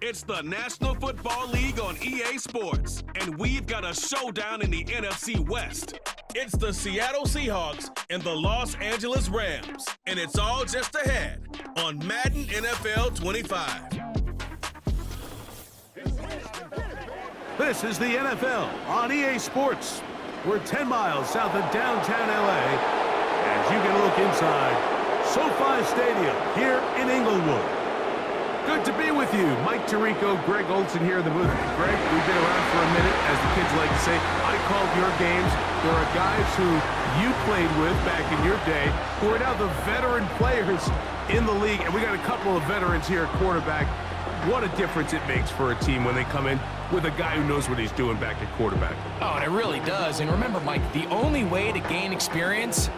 It's the National Football League on EA Sports, and we've got a showdown in the NFC West. It's the Seattle Seahawks and the Los Angeles Rams, and it's all just ahead on Madden NFL 25. This is the NFL on EA Sports. We're 10 miles south of downtown LA as you get a look inside SoFi Stadium here in Inglewood. Good to be with you. Mike Tirico, Greg Olson here in the booth. Greg, we've been around for a minute, as the kids like to say. I called your games. There are guys who you played with back in your day who are now the veteran players in the league, and we got a couple of veterans here at quarterback. What a difference it makes for a team when they come in with a guy who knows what he's doing back at quarterback. Oh, and it really does. And remember, Mike, the only way to gain experience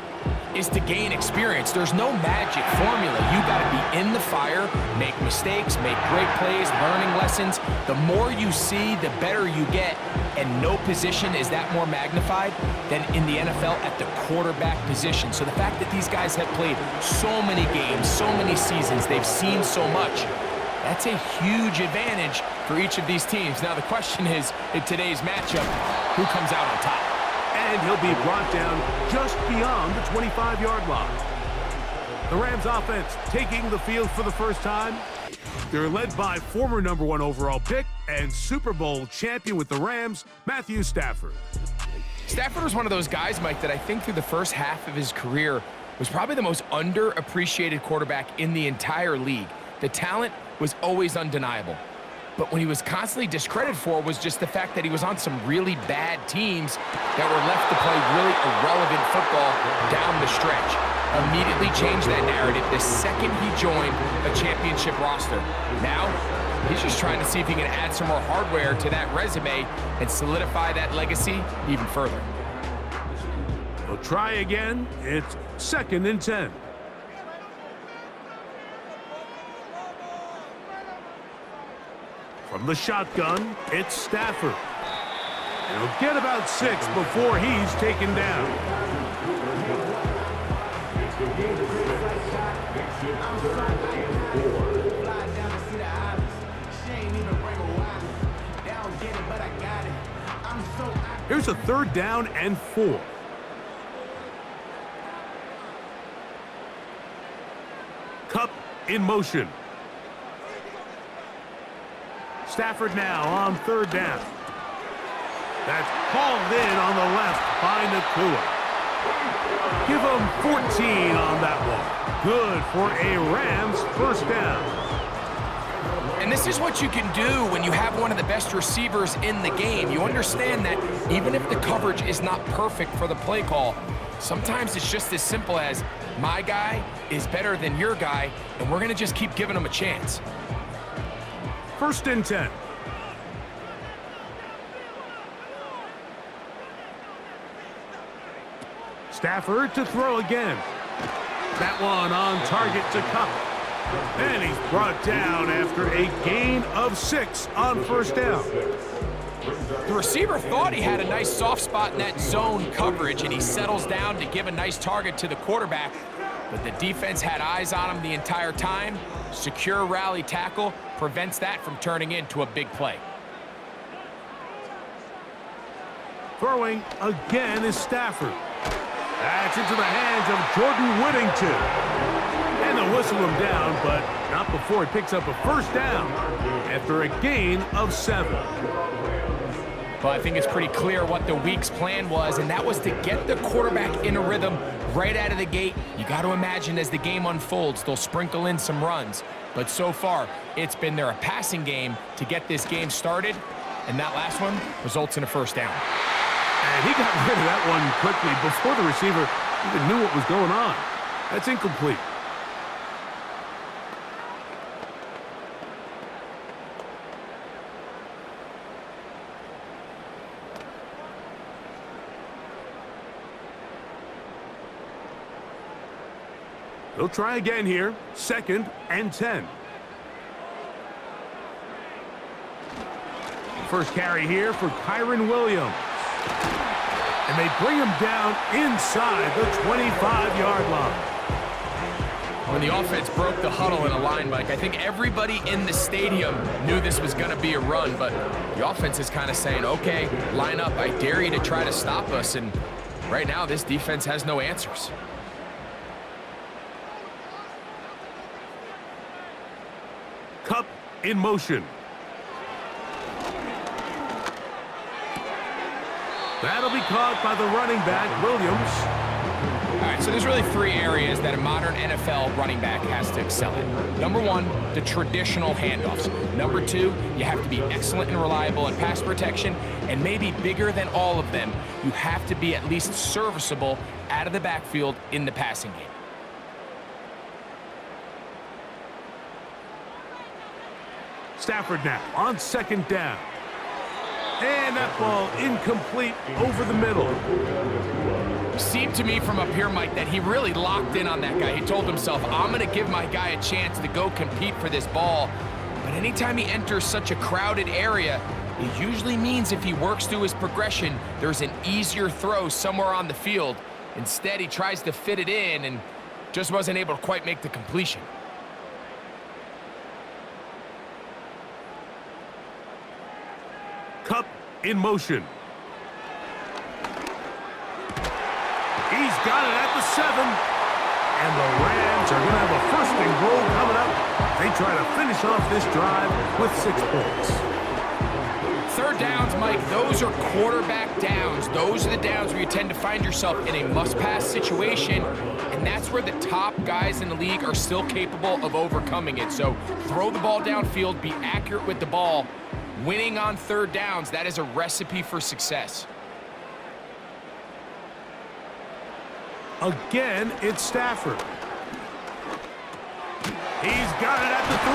is to gain experience. There's no magic formula. You got to be in the fire, make mistakes, make great plays, learning lessons. The more you see, the better you get. And no position is that more magnified than in the NFL at the quarterback position. So the fact that these guys have played so many games, so many seasons, they've seen so much, that's a huge advantage for each of these teams. Now the question is, in today's matchup, who comes out on top? And he'll be brought down just beyond the 25-yard line. The Rams offense taking the field for the first time. They're led by former #1 overall pick and Super Bowl champion with the Rams, Matthew Stafford. Stafford was one of those guys, Mike, that I think through the first half of his career was probably the most underappreciated quarterback in the entire league. The talent was always undeniable. But when he was constantly discredited for was just the fact that he was on some really bad teams that were left to play really irrelevant football down the stretch. Immediately changed that narrative the second he joined a championship roster. Now, he's just trying to see if he can add some more hardware to that resume and solidify that legacy even further. We'll try again. It's 2nd and 10. From the shotgun, it's Stafford. He'll get about 6 before he's taken down. Here's a 3rd down and 4. Cup in motion. Stafford now on 3rd down. That's hauled in on the left by Nakua. Give him 14 on that one. Good for a Rams 1st down. And this is what you can do when you have one of the best receivers in the game. You understand that even if the coverage is not perfect for the play call, sometimes it's just as simple as my guy is better than your guy, and we're going to just keep giving him a chance. 1st and 10. Stafford to throw again. That one on target to Cup. And he's brought down after a gain of 6 on 1st down. The receiver thought he had a nice soft spot in that zone coverage, and he settles down to give a nice target to the quarterback. But the defense had eyes on him the entire time. Secure rally tackle prevents that from turning into a big play. Throwing again is Stafford. That's into the hands of Jordan Whittington. And they'll whistle him down, but not before he picks up a 1st down after a gain of 7. Well, I think it's pretty clear what the week's plan was, and that was to get the quarterback in a rhythm right out of the gate. You got to imagine as the game unfolds, they'll sprinkle in some runs. But so far, it's been their passing game to get this game started, and that last one results in a 1st down. And he got rid of that one quickly before the receiver even knew what was going on. That's incomplete. They'll try again here. 2nd and 10. First carry here for Kyron Williams. And they bring him down inside the 25-yard line. When the offense broke the huddle in a line, Mike, I think everybody in the stadium knew this was going to be a run, but the offense is kind of saying, okay, line up. I dare you to try to stop us. And right now, this defense has no answers. Cup in motion. That'll be caught by the running back, Williams. All right, so there's really three areas that a modern NFL running back has to excel in. Number one, the traditional handoffs. Number two, you have to be excellent and reliable in pass protection. And maybe bigger than all of them, you have to be at least serviceable out of the backfield in the passing game. Stafford now on second down. And that ball incomplete over the middle. Seemed to me from up here, Mike, that he really locked in on that guy. He told himself, I'm going to give my guy a chance to go compete for this ball. But anytime he enters such a crowded area, it usually means if he works through his progression, there's an easier throw somewhere on the field. Instead, he tries to fit it in and just wasn't able to quite make the completion. Cup in motion. He's got it at the 7. And the Rams are going to have a first and goal coming up. They try to finish off this drive with 6 points. Third downs, Mike, those are quarterback downs. Those are the downs where you tend to find yourself in a must-pass situation, and that's where the top guys in the league are still capable of overcoming it. So throw the ball downfield, be accurate with the ball. Winning on third downs, that is a recipe for success. Again, it's Stafford. He's got it at the 3.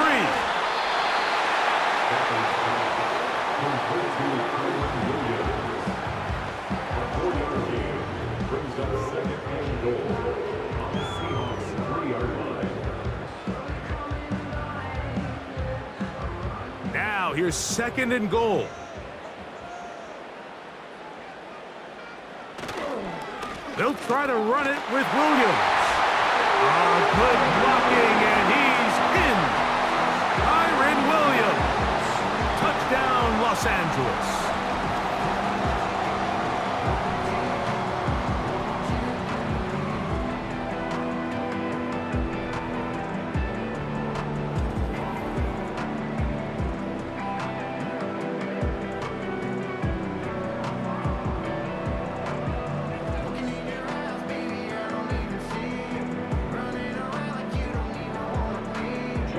Now here's second and goal. They'll try to run it with Williams. Good blocking, and he's in. Kyren Williams. Touchdown, Los Angeles.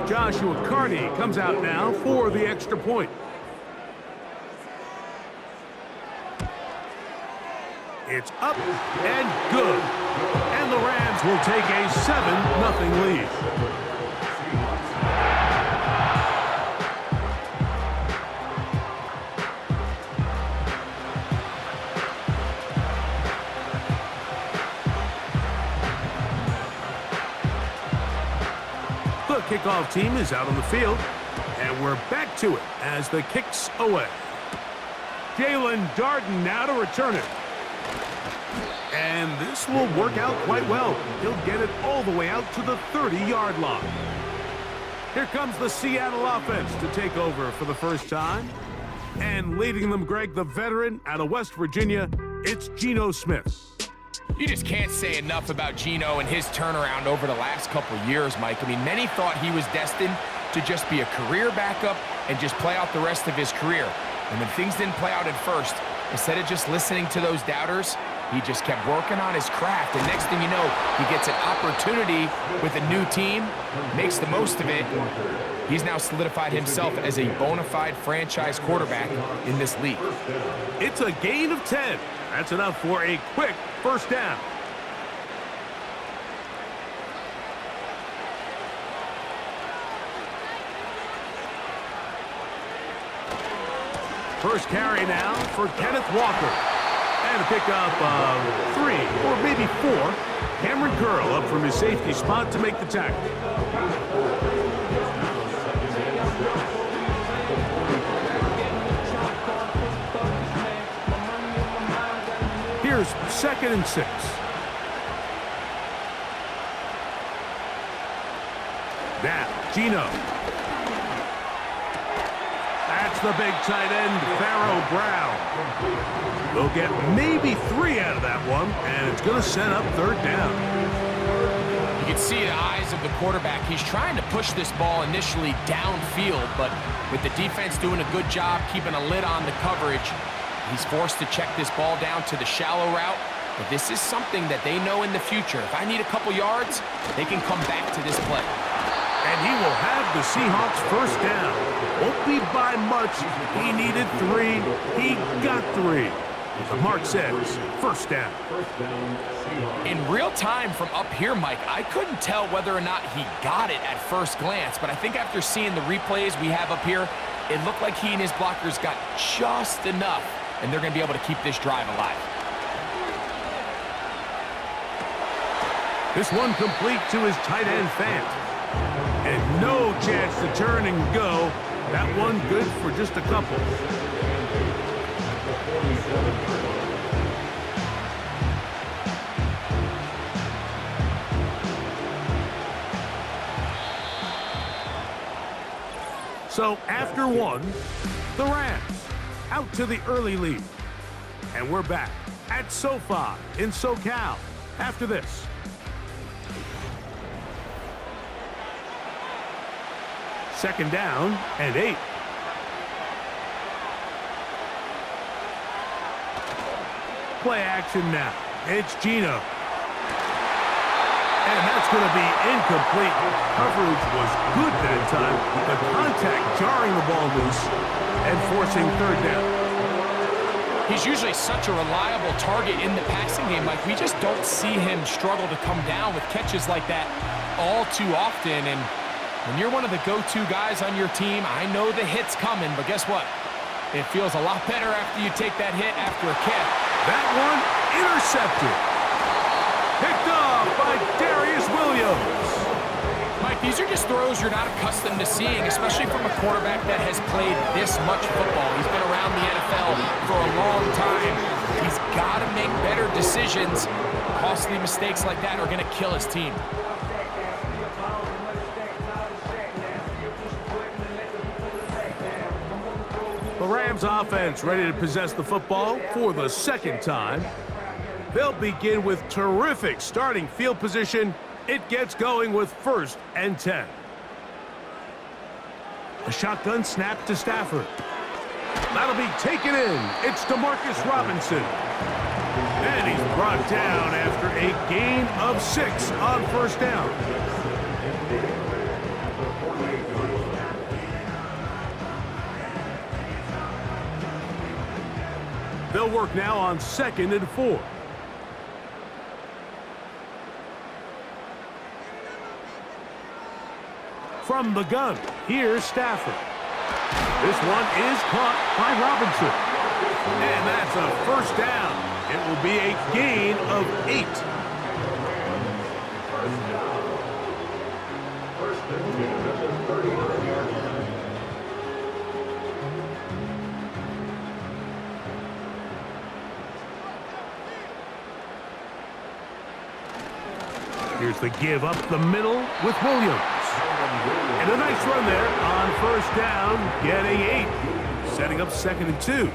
Joshua Carney comes out now for the extra point. It's up and good. And the Rams will take a 7-0 lead. The kickoff team is out on the field, and we're back to it as the kick's away. Jalen Darden now to return it. And this will work out quite well. He'll get it all the way out to the 30-yard line. Here comes the Seattle offense to take over for the first time. And leading them, Greg, the veteran out of West Virginia, it's Geno Smith. You just can't say enough about Geno and his turnaround over the last couple years, Mike. I mean, many thought he was destined to just be a career backup and just play out the rest of his career. And when things didn't play out at first, instead of just listening to those doubters, he just kept working on his craft. And next thing you know, he gets an opportunity with a new team, makes the most of it. He's now solidified himself as a bona fide franchise quarterback in this league. It's a gain of 10. That's enough for a quick first down. First carry now for Kenneth Walker. And a pickup of 3 or maybe 4. Cameron Curl up from his safety spot to make the tackle. Here's 2nd and 6. Geno. That's the big tight end, Pharaoh Brown. They'll get maybe 3 out of that one, and it's going to set up third down. You can see the eyes of the quarterback. He's trying to push this ball initially downfield, but with the defense doing a good job keeping a lid on the coverage, he's forced to check this ball down to the shallow route. But this is something that they know in the future. If I need a couple yards, they can come back to this play. And he will have the Seahawks first down. Won't be by much. He needed 3. He got 3. The mark says first down. In real time from up here, Mike, I couldn't tell whether or not he got it at first glance, but I think after seeing the replays we have up here, it looked like he and his blockers got just enough, and they're going to be able to keep this drive alive. This one complete to his tight end, Fant. And no chance to turn and go. That one good for just a couple. So after one, the Rams out to the early lead. And we're back at SoFi in SoCal after this. Second down and 8. Play action now. It's Geno. And that's going to be incomplete. Coverage was good that time. The contact jarring the ball loose and forcing third down. He's usually such a reliable target in the passing game. Like, we just don't see him struggle to come down with catches like that all too often. And when you're one of the go-to guys on your team, I know the hit's coming, but guess what? It feels a lot better after you take that hit after a catch. That one intercepted. Picked off by Darius Williams. Mike, these are just throws you're not accustomed to seeing, especially from a quarterback that has played this much football. He's been around the NFL for a long time. He's got to make better decisions. Costly mistakes like that are going to kill his team. The Rams offense ready to possess the football for the second time. They'll begin with terrific starting field position. It gets going with 1st and 10. A shotgun snap to Stafford. That'll be taken in. It's DeMarcus Robinson. And he's brought down after a gain of 6 on first down. They'll work now on 2nd and 4. From the gun, here's Stafford. This one is caught by Robinson. And that's a first down. It will be a gain of 8. Here's the give up the middle with Williams. And a nice run there on first down, getting 8. Setting up 2nd and 2.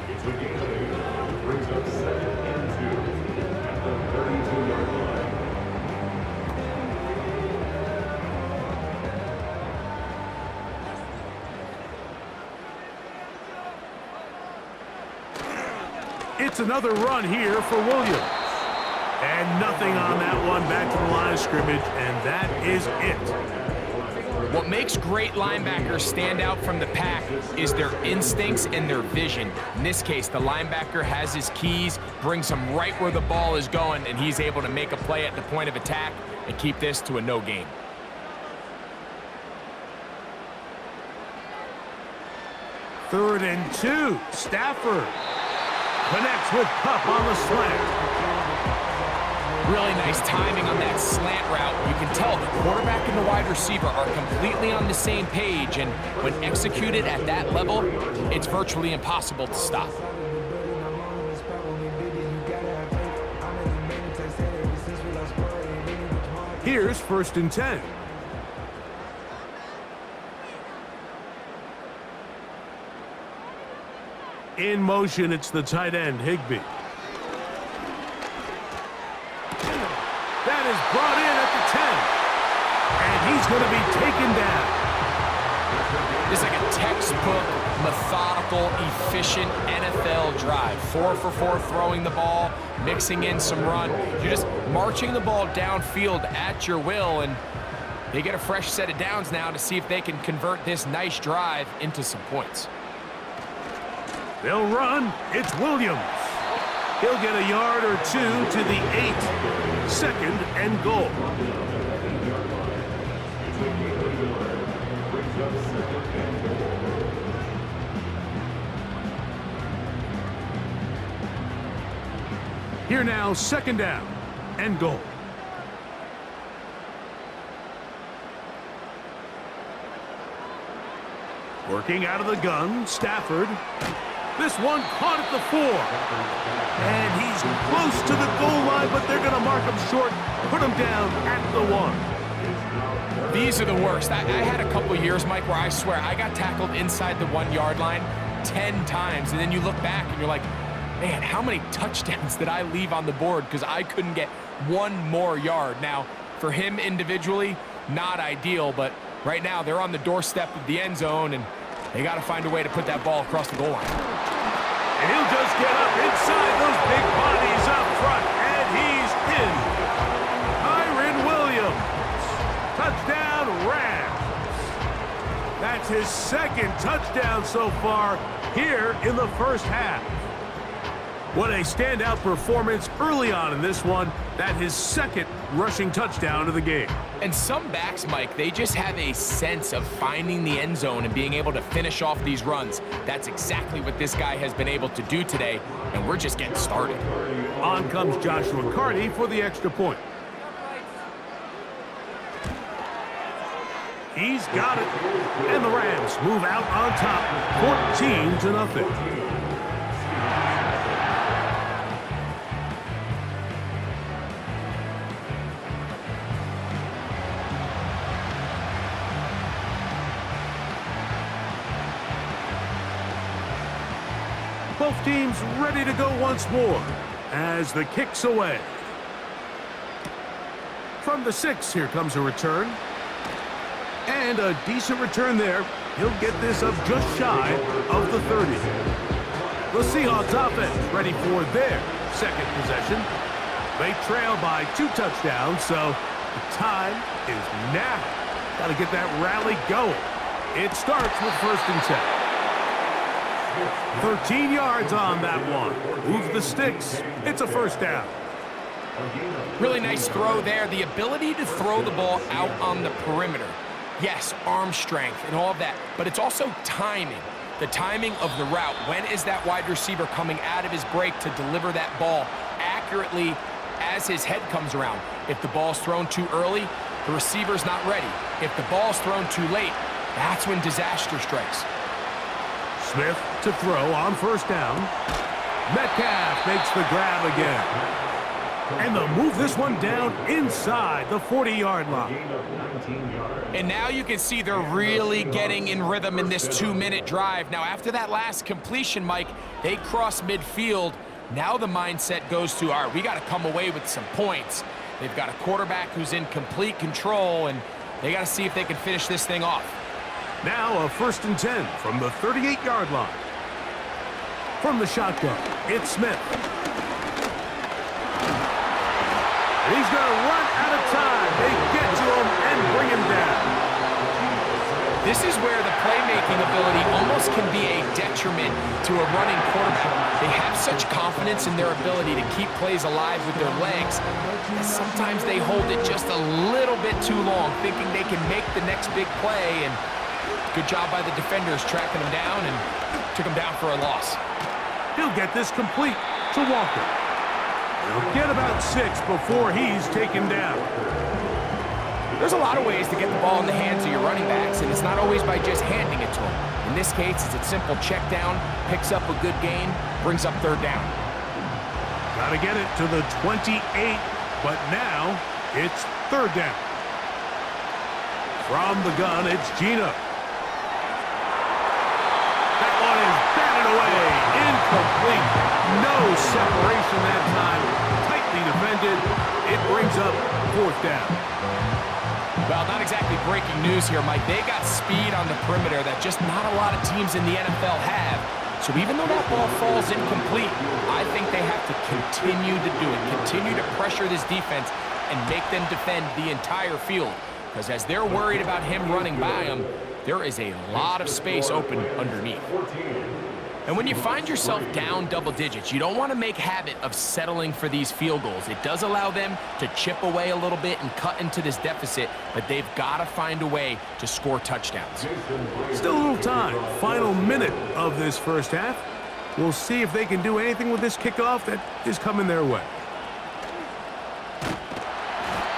It's another run here for Williams. And nothing on that one. Back to the line of scrimmage, and that is it. What makes great linebackers stand out from the pack is their instincts and their vision. In this case, the linebacker has his keys, brings him right where the ball is going, and he's able to make a play at the point of attack and keep this to a no gain. Third and 2. Stafford connects with Kupp on the slant. Really nice timing on that slant route. You can tell the quarterback and the wide receiver are completely on the same page, and when executed at that level, it's virtually impossible to stop. Here's 1st and 10. In motion, it's the tight end, Higbee. That is brought in at the 10. And he's going to be taken down. It's like a textbook, methodical, efficient NFL drive. 4 for 4 throwing the ball, mixing in some run. You're just marching the ball downfield at your will, and they get a fresh set of downs now to see if they can convert this nice drive into some points. They'll run. It's Williams. He'll get a yard or two to the 8. 2nd and goal. Here now, 2nd down and goal. Working out of the gun, Stafford. This one caught at the 4. And he's close to the goal line, but they're going to mark him short, put him down at the 1. These are the worst. I had a couple years, Mike, where I swear I got tackled inside the 1-yard line 10 times, and then you look back and you're like, man, how many touchdowns did I leave on the board because I couldn't get one more yard? Now, for him individually, not ideal, but right now they're on the doorstep of the end zone, and they got to find a way to put that ball across the goal line. And he'll just get up inside those big bodies up front, and he's in. Kyren Williams. Touchdown, Rams. That's his 2nd touchdown so far here in the first half. What a standout performance early on in this one. That his 2nd rushing touchdown of the game. And some backs, Mike, they just have a sense of finding the end zone and being able to finish off these runs. That's exactly what this guy has been able to do today, and we're just getting started. On comes Joshua Carty for the extra point. He's got it. And the Rams move out on top, 14-0. Both teams ready to go once more as the kick's away. From the 6, here comes a return. And a decent return there. He'll get this up just shy of the 30. The Seahawks offense ready for their 2nd possession. They trail by 2 touchdowns, so the time is now. Got to get that rally going. It starts with 1st and 10. 13 yards on that one. Move the sticks. It's a 1st down. Really nice throw there. The ability to throw the ball out on the perimeter. Yes, arm strength and all of that, but it's also timing. The timing of the route. When is that wide receiver coming out of his break to deliver that ball accurately as his head comes around? If the ball's thrown too early, the receiver's not ready. If the ball's thrown too late, that's when disaster strikes. Smith to throw on 1st down. Metcalf makes the grab again. And they'll move this one down inside the 40-yard line. And now you can see they're really getting in rhythm in this 2-minute drive. Now, after that last completion, Mike, they cross midfield. Now the mindset goes to, all right, we got to come away with some points. They've got a quarterback who's in complete control, and they got to see if they can finish this thing off. Now a 1st and 10 from the 38-yard line. From the shotgun, it's Smith. He's going to run out of time. They get to him and bring him down. This is where the playmaking ability almost can be a detriment to a running quarterback. They have such confidence in their ability to keep plays alive with their legs. And sometimes they hold it just a little bit too long, thinking they can make the next big play. And good job by the defenders tracking him down and took him down for a loss. He'll get this complete to Walker. He'll get about 6 before he's taken down. There's a lot of ways to get the ball in the hands of your running backs, and it's not always by just handing it to them. In this case, it's a simple check down, picks up a good gain, brings up 3rd down. Got to get it to the 28, but now it's 3rd down. From the gun, it's Gino. That one is batted away complete. No separation that time. Tightly defended. It brings up 4th down. Well, not exactly breaking news here, Mike. They got speed on the perimeter that just not a lot of teams in the NFL have. So even though that ball falls incomplete, I think they have to continue to do it, continue to pressure this defense and make them defend the entire field. Because as they're worried about him running by them, there is a lot of space open underneath. And when you find yourself down double digits, you don't want to make habit of settling for these field goals. It does allow them to chip away a little bit and cut into this deficit, but they've got to find a way to score touchdowns. Still a little time. Final minute of this first half. We'll see if they can do anything with this kickoff that is coming their way.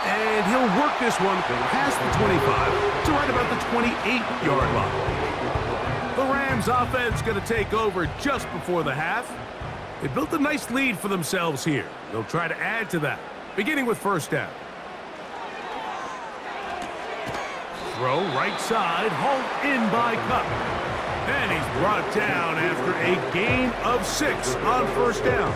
And he'll work this one past the 25 to right about the 28-yard line. The Rams offense going to take over just before the half. They built a nice lead for themselves here. They'll try to add to that, beginning with 1st down. Throw right side, hauled in by Cup. And he's brought down after a gain of 6 on 1st down.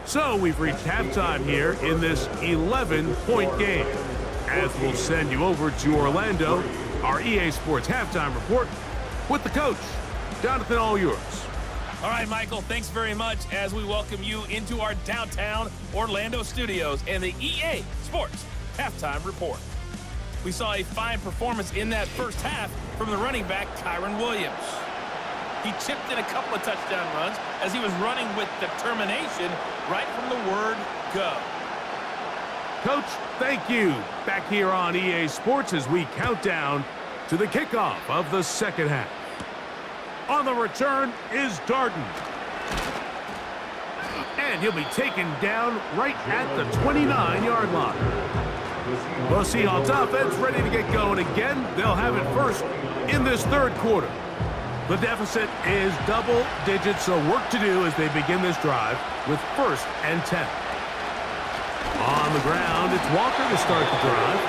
So we've reached halftime here in this 11-point game. As we'll send you over to Orlando, our EA Sports halftime report with the coach. Jonathan, all yours. All right, Michael, thanks very much as we welcome you into our downtown Orlando studios and the EA Sports halftime report. We saw a fine performance in that first half from the running back, Kyron Williams. He chipped in a couple of touchdown runs as he was running with determination right from the word go. Coach, thank you. Back here on EA Sports as we count down to the kickoff of the second half. On the return is Darden. And he'll be taken down right at the 29-yard line. The Seahawks offense ready to get going again. They'll have it first in this 3rd quarter. The deficit is double digits, so work to do as they begin this drive with 1st and 10. On the ground, it's Walker to start the drive.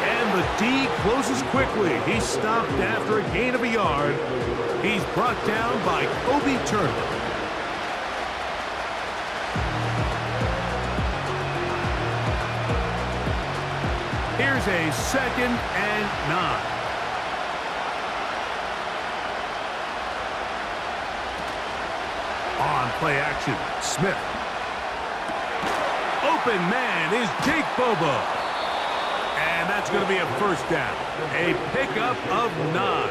And the D closes quickly. He's stopped after a gain of a yard. He's brought down by Kobe Turner. Here's a 2nd and 9. On play action, Smith. Open man is Jake Bobo. And that's going to be a 1st down. A pickup of 9.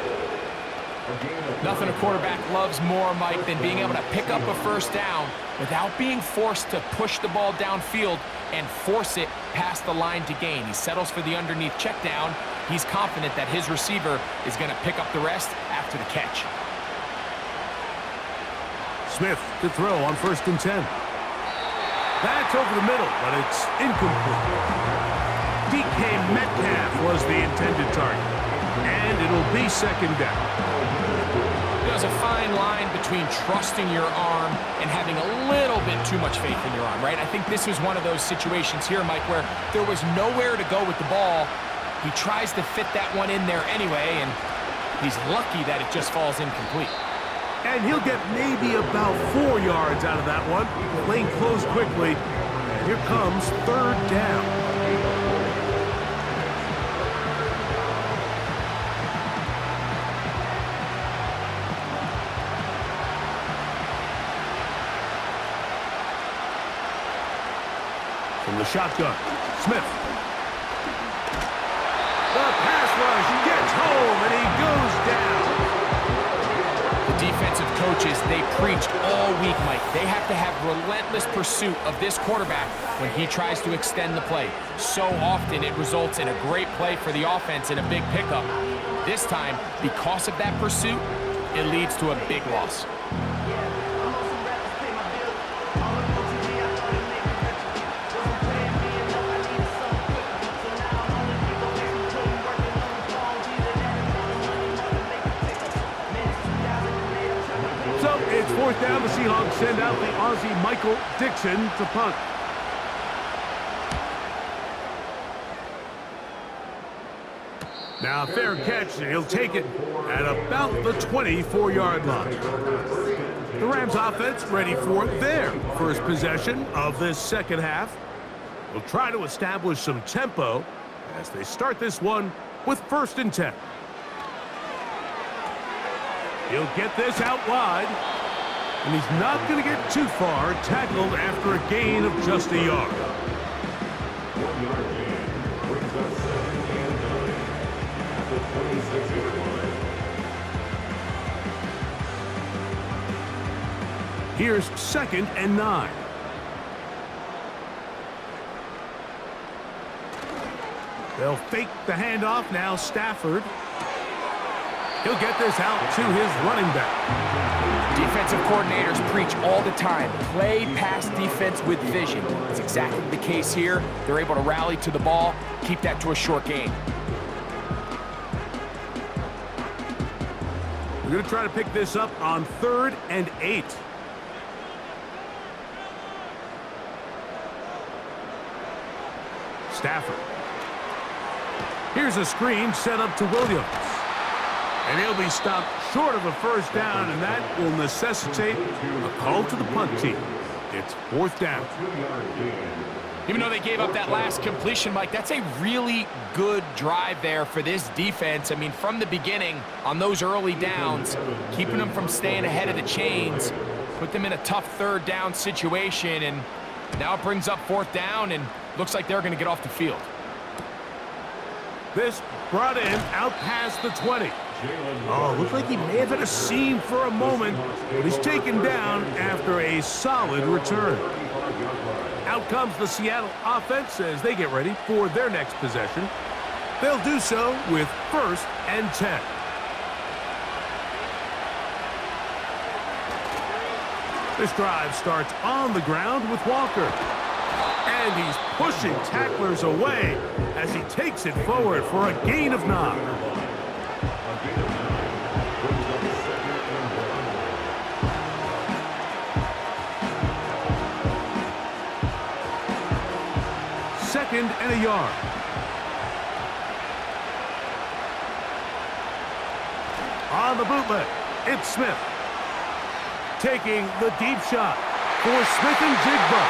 Nothing a quarterback loves more, Mike, than being able to pick up a 1st down without being forced to push the ball downfield and force it past the line to gain. He settles for the underneath check down. He's confident that his receiver is going to pick up the rest after the catch. Smith to throw on 1st and 10. That's over the middle, but it's incomplete. DK Metcalf was the intended target, and it'll be 2nd down. There's a fine line between trusting your arm and having a little bit too much faith in your arm, right? I think this was one of those situations here, Mike, where there was nowhere to go with the ball. He tries to fit that one in there anyway, and he's lucky that it just falls incomplete. And he'll get maybe about 4 yards out of that one. The lane closed quickly. And here comes 3rd down. From the shotgun, Smith. The pass rush gets home, and he goes down. Defensive coaches, they preached all week, Mike. They have to have relentless pursuit of this quarterback when he tries to extend the play. So often it results in a great play for the offense and a big pickup. This time, because of that pursuit, it leads to a big loss. fourth down, the Seahawks send out the Aussie Michael Dixon to punt. Now, fair catch, and he'll take it at about the 24-yard line. The Rams offense ready for their first possession of this second half. They'll try to establish some tempo as they start this one with 1st and 10. He'll get this out wide, and he's not going to get too far, tackled after a gain of just a yard. 1 yard gain brings up 2nd and 9 at the 26-yard line. Here's 2nd and 9. They'll fake the handoff now. Stafford. He'll get this out to his running back. Defensive coordinators preach all the time, play pass defense with vision. It's exactly the case here. They're able to rally to the ball, keep that to a short gain. We're going to try to pick this up on 3rd and 8. Stafford. Here's a screen set up to Williams. And he'll be stopped short of a first down, and that will necessitate a call to the punt team. It's 4th down. Even though they gave up that last completion, Mike, that's a really good drive there for this defense. I mean, from the beginning, on those early downs, keeping them from staying ahead of the chains, put them in a tough 3rd down situation, and now it brings up 4th down, and looks like they're going to get off the field. This brought in out past the 20. Oh, looked like he may have had a seam for a moment, but he's taken down after a solid return. Out comes the Seattle offense as they get ready for their next possession. They'll do so with 1st and 10. This drive starts on the ground with Walker. And he's pushing tacklers away as he takes it forward for a gain of 9. Second and a yard. On the bootleg, it's Smith. Taking the deep shot for Smith and Jigba.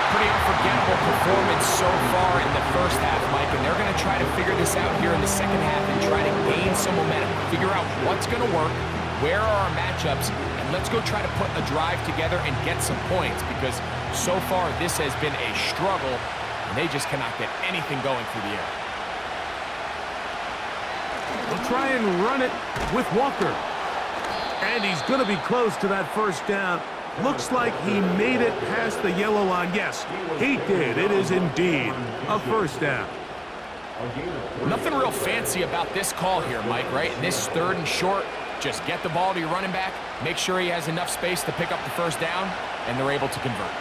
Pretty unforgettable performance so far in the first half, Mike, and they're going to try to figure this out here in the second half and try to gain some momentum, figure out what's going to work, where are our matchups, and let's go try to put a drive together and get some points, because so far this has been a struggle, and they just cannot get anything going through the air. We'll try and run it with Walker. And he's going to be close to that first down. Looks like he made it past the yellow line. Yes, he did. It is indeed a first down. Nothing real fancy about this call here, Mike, right? In this 3rd and short, just get the ball to your running back, make sure he has enough space to pick up the first down, and they're able to convert.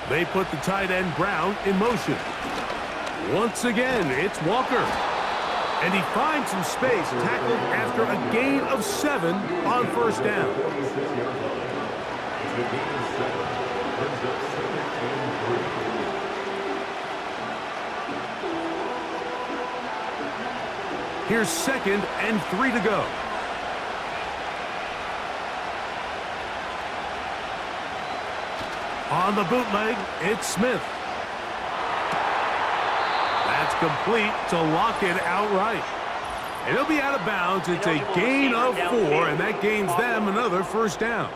They put the tight end Brown in motion. Once again, it's Walker. And he finds some space, tackled after a gain of 7 on first down. Here's 2nd and 3 to go. On the bootleg, it's Smith. That's complete to lock it outright. And he'll be out of bounds. It's a gain of 4, and that gains them another first down.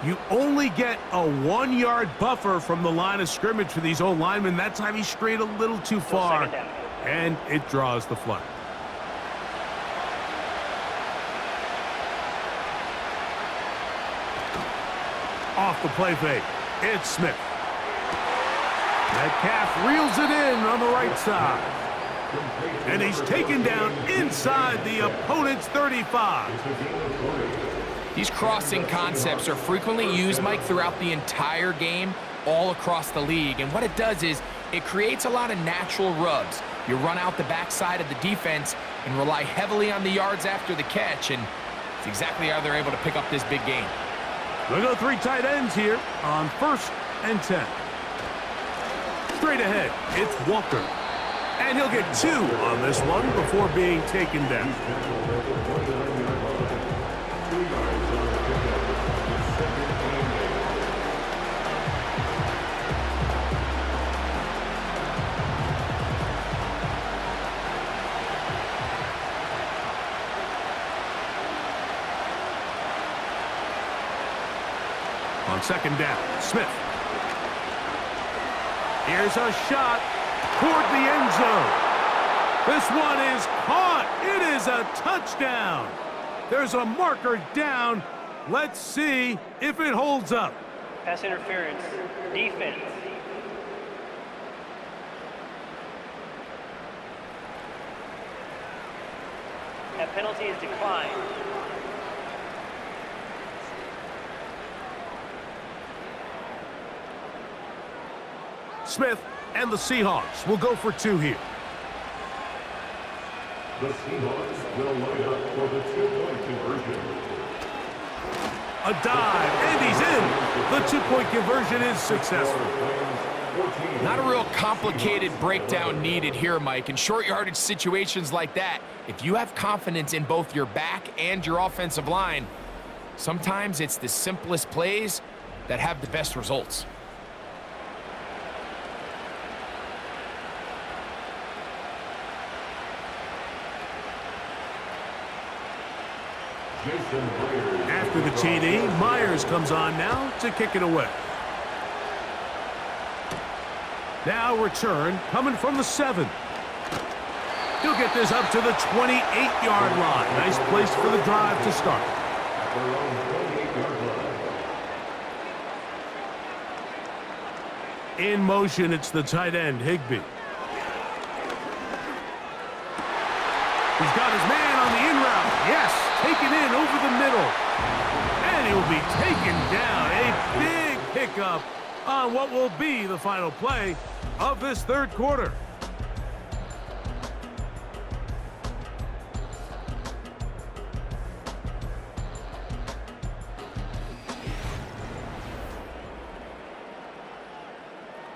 You only get a 1-yard buffer from the line of scrimmage for these old linemen. That time he strayed a little too far, and it draws the flag. Off the play fake, it's Smith. Metcalf reels it in on the right side. And he's taken down inside the opponent's 35. These crossing concepts are frequently used, Mike, throughout the entire game, all across the league. And what it does is it creates a lot of natural rubs. You run out the backside of the defense and rely heavily on the yards after the catch, and it's exactly how they're able to pick up this big gain. We'll go 3 tight ends here on 1st and 10. Straight ahead, it's Walker. And he'll get 2 on this one before being taken down. On 2nd down, Smith. Here's a shot toward the end zone. This one is caught. It is a touchdown. There's a marker down. Let's see if it holds up. Pass interference, defense. That penalty is declined. Smith and the Seahawks will go for 2 here. The Seahawks will line up for the 2-point conversion. A dive, and he's in. The 2-point conversion is successful. Not a real complicated breakdown needed here, Mike. In short yardage situations like that, if you have confidence in both your back and your offensive line, sometimes it's the simplest plays that have the best results. After the TD, Myers comes on now to kick it away. Now return coming from the 7. He'll get this up to the 28-yard line. Nice place for the drive to start. In motion, it's the tight end, Higbee. He's got his man on the in route. Yes, taken in over the middle. And he'll be taken down. A big pickup on what will be the final play of this 3rd quarter.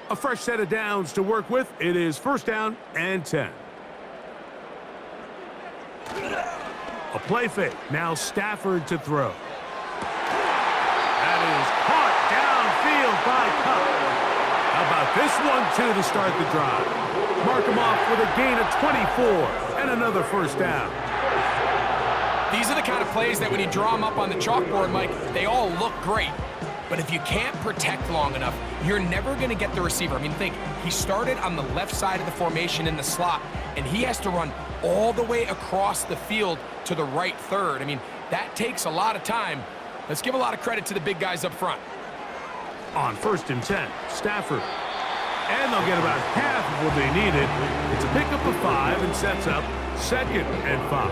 A fresh set of downs to work with. It is 1st down and 10. A play fake. Now Stafford to throw. That is caught downfield by Cup. How about this one, too, to start the drive? Mark him off with a gain of 24 and another 1st down. These are the kind of plays that when you draw them up on the chalkboard, Mike, they all look great. But if you can't protect long enough, you're never going to get the receiver. I mean, think, he started on the left side of the formation in the slot, and he has to run all the way across the field to the right 3rd. I mean, that takes a lot of time. Let's give a lot of credit to the big guys up front. On 1st and 10, Stafford. And they'll get about half of what they needed. It's a pickup of 5 and sets up 2nd and 5.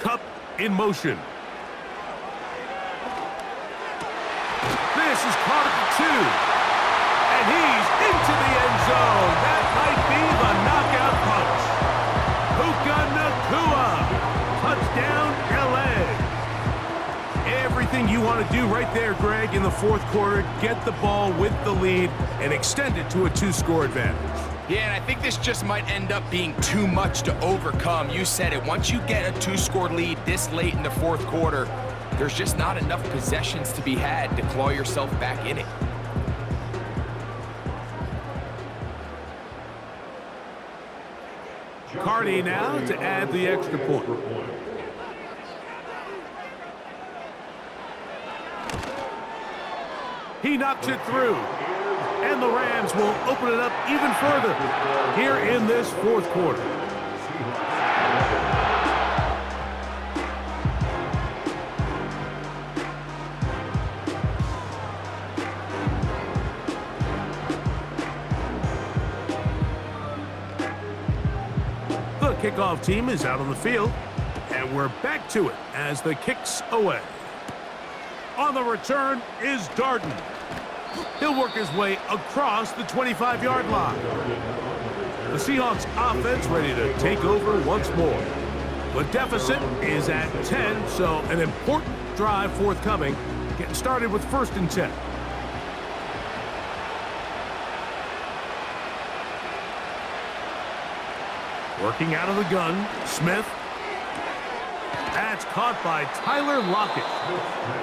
Cup in motion. This is caught at the 2. And he's into the end zone. That might be the knockout punch. Puka Nacua. Touchdown, LA. Everything you want to do right there, Greg, in the 4th quarter. Get the ball with the lead and extend it to a 2-score advantage. Yeah, and I think this just might end up being too much to overcome. You said it. Once you get a 2-score lead this late in the 4th quarter, there's just not enough possessions to be had to claw yourself back in it. Cardi now to add the extra point. He knocks it through. And the Rams will open it up even further here in this 4th quarter. kickoff team is out on the field, and we're back to it as the kick's away. On the return is Darden. He'll work his way across the 25-yard line. The Seahawks offense ready to take over once more. The deficit is at 10, so an important drive forthcoming. Getting started with 1st and 10. Working out of the gun, Smith. That's caught by Tyler Lockett.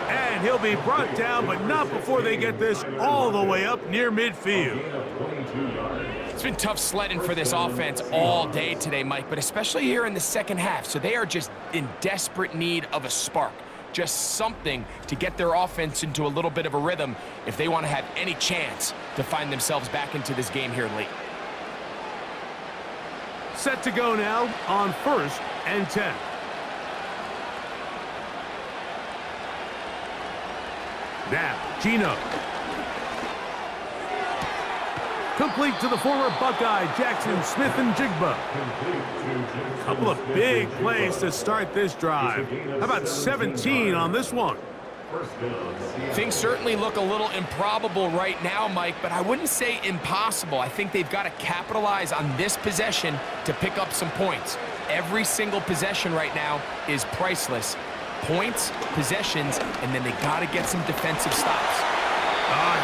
And he'll be brought down, but not before they get this all the way up near midfield. It's been tough sledding for this offense all day today, Mike, but especially here in the second half. So they are just in desperate need of a spark. Just something to get their offense into a little bit of a rhythm if they want to have any chance to find themselves back into this game here late. Set to go now on 1st and 10. Now, Gino. Complete to the former Buckeye, Jackson Smith-Njigba. Couple of big plays to start this drive. How about 17 on this one? Things certainly look a little improbable right now, Mike, but I wouldn't say impossible. I think they've got to capitalize on this possession to pick up some points. Every single possession right now is priceless. Points, possessions, and then they got to get some defensive stops.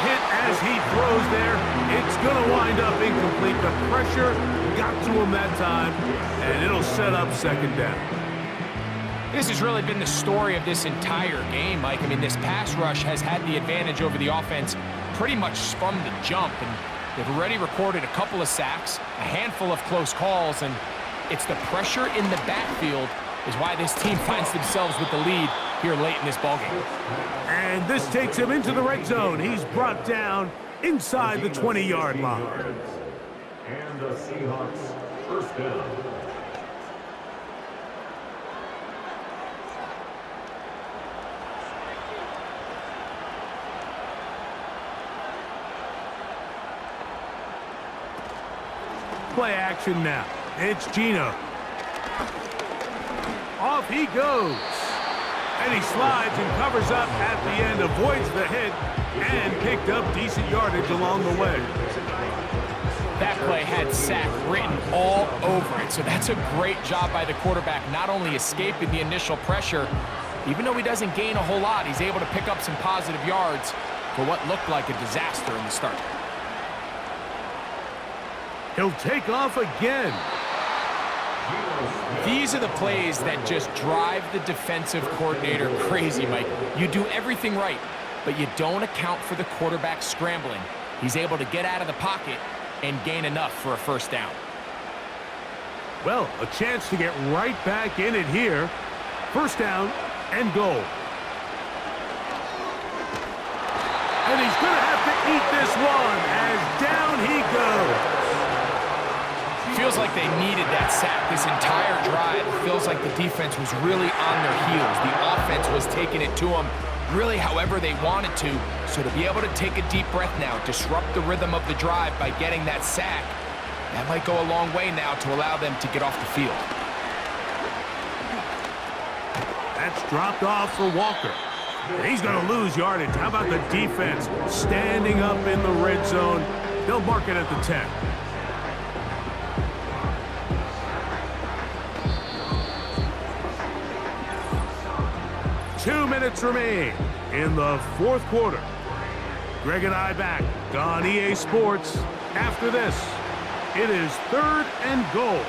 Hit as he throws there. It's going to wind up incomplete. The pressure got to him that time, and it'll set up 2nd down. This has really been the story of this entire game, Mike. I mean, this pass rush has had the advantage over the offense pretty much from the jump, and they've already recorded a couple of sacks, a handful of close calls, and it's the pressure in the backfield is why this team finds themselves with the lead here late in this ballgame. And this takes him into the red zone. He's brought down inside the 20-yard line. And the Seahawks 1st down. Play action now. It's Gino. Off he goes. And he slides and covers up at the end, avoids the hit, and picked up decent yardage along the way. That play had sack written all over it, so that's a great job by the quarterback, not only escaping the initial pressure, even though he doesn't gain a whole lot, he's able to pick up some positive yards for what looked like a disaster in the start. He'll take off again. These are the plays that just drive the defensive coordinator crazy, Mike. You do everything right, but you don't account for the quarterback scrambling. He's able to get out of the pocket and gain enough for a 1st down. Well, a chance to get right back in it here. 1st down and goal. And he's going to have to eat this one as down he goes. Feels like they needed that sack this entire drive. It feels like the defense was really on their heels. The offense was taking it to them really however they wanted to. So to be able to take a deep breath now, disrupt the rhythm of the drive by getting that sack, that might go a long way now to allow them to get off the field. That's dropped off for Walker. He's going to lose yardage. How about the defense standing up in the red zone? They'll mark it at the 10. Two minutes remain in the 4th quarter. Greg and I back on EA Sports. After this, it is 3rd and goal.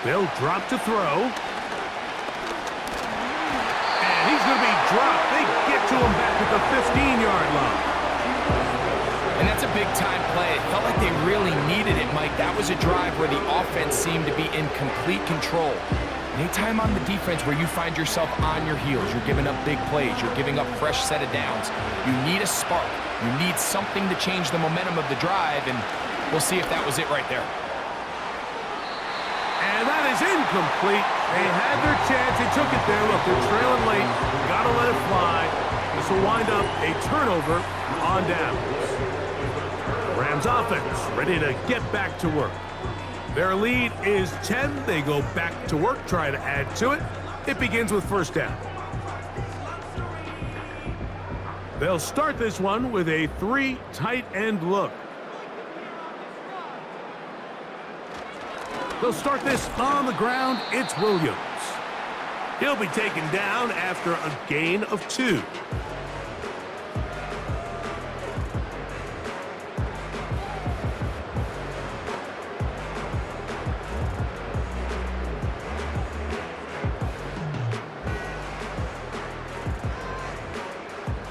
They'll drop to throw. And he's going to be dropped. They get to him back at the 15-yard line. And that's a big-time play. It felt like they really needed it, Mike. That was a drive where the offense seemed to be in complete control. Anytime on the defense where you find yourself on your heels, you're giving up big plays, you're giving up fresh set of downs, you need a spark. You need something to change the momentum of the drive, and we'll see if that was it right there. And that is incomplete. They had their chance. They took it there. Look, they're trailing late. Got to let it fly. This will wind up a turnover on down. Rams offense ready to get back to work. Their lead is 10. They go back to work, try to add to it. It begins with first down. They'll start this one with a 3 tight end look. They'll start this on the ground. It's Williams. He'll be taken down after a gain of 2.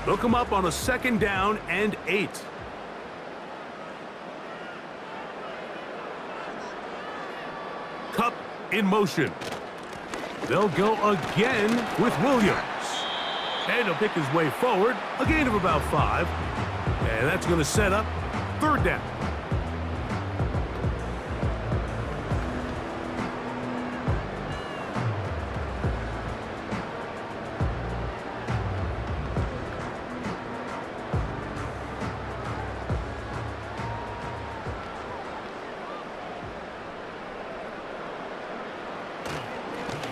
They'll come up on a 2nd down and 8. Cup in motion. They'll go again with Williams. And he'll pick his way forward, a gain of about 5. And that's going to set up 3rd down.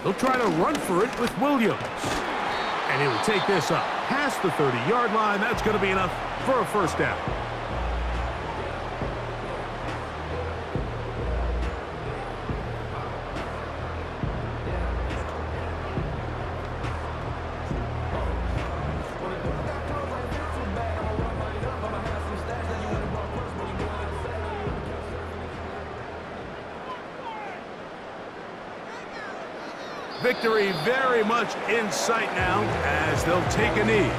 They'll try to run for it with Williams. And he will take this up past the 30-yard line. That's going to be enough for a first down. Victory very much in sight now as they'll take a knee.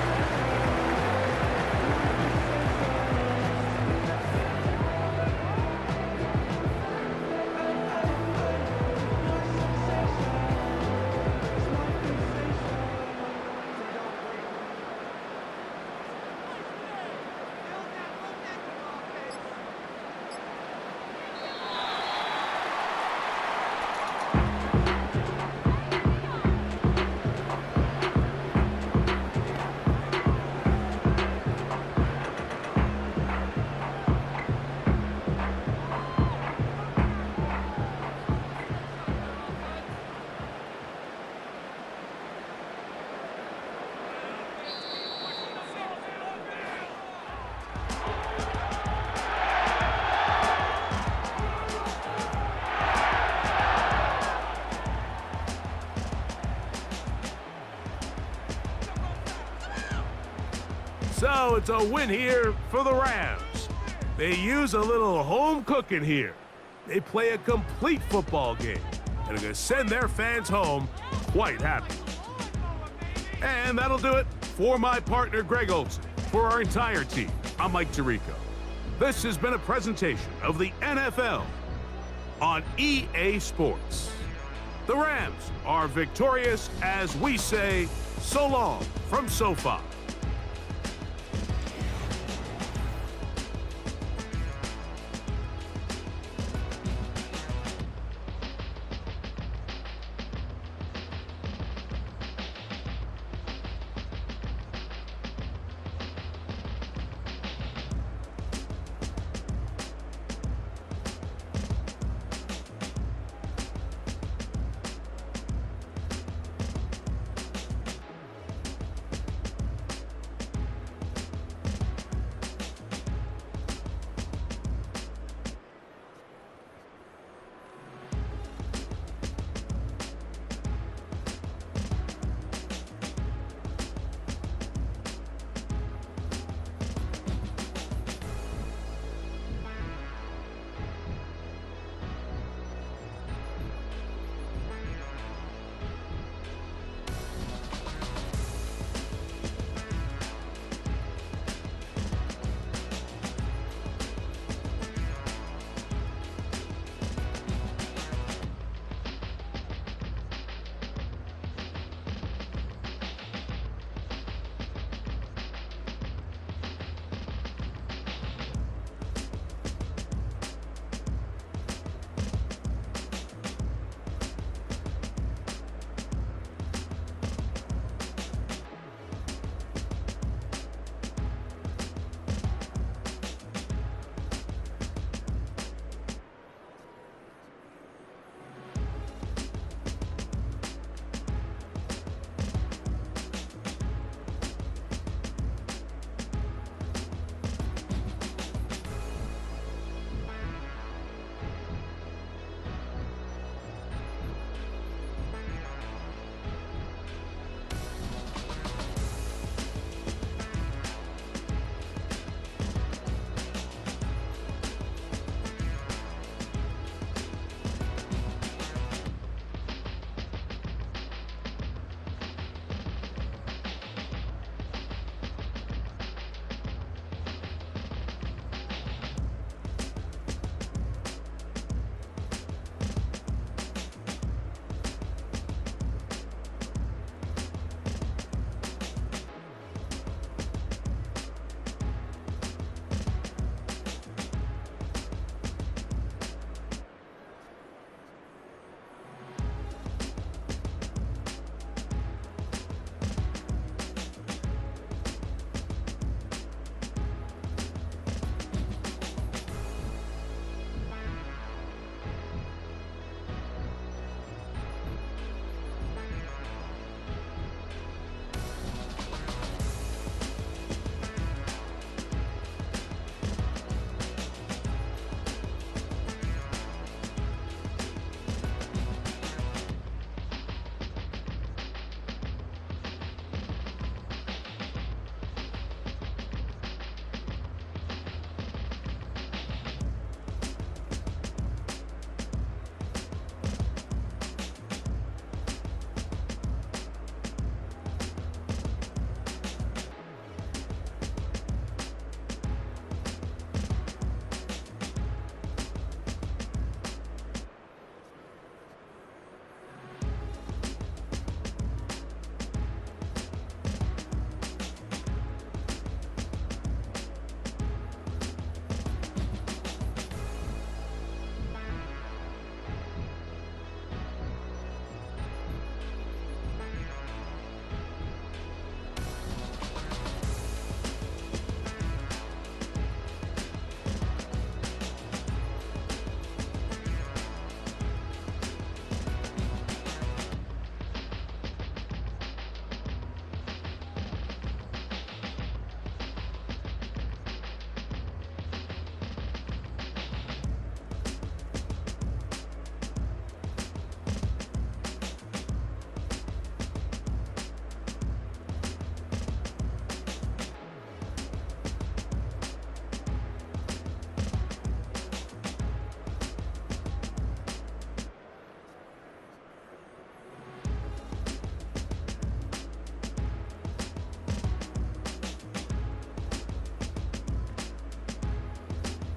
So it's a win here for the Rams. They use a little home cooking here. They play a complete football game and are going to send their fans home quite happy. And that'll do it for my partner, Greg Olson. For our entire team, I'm Mike Tirico. This has been a presentation of the NFL on EA Sports. The Rams are victorious as we say so long from SoFi.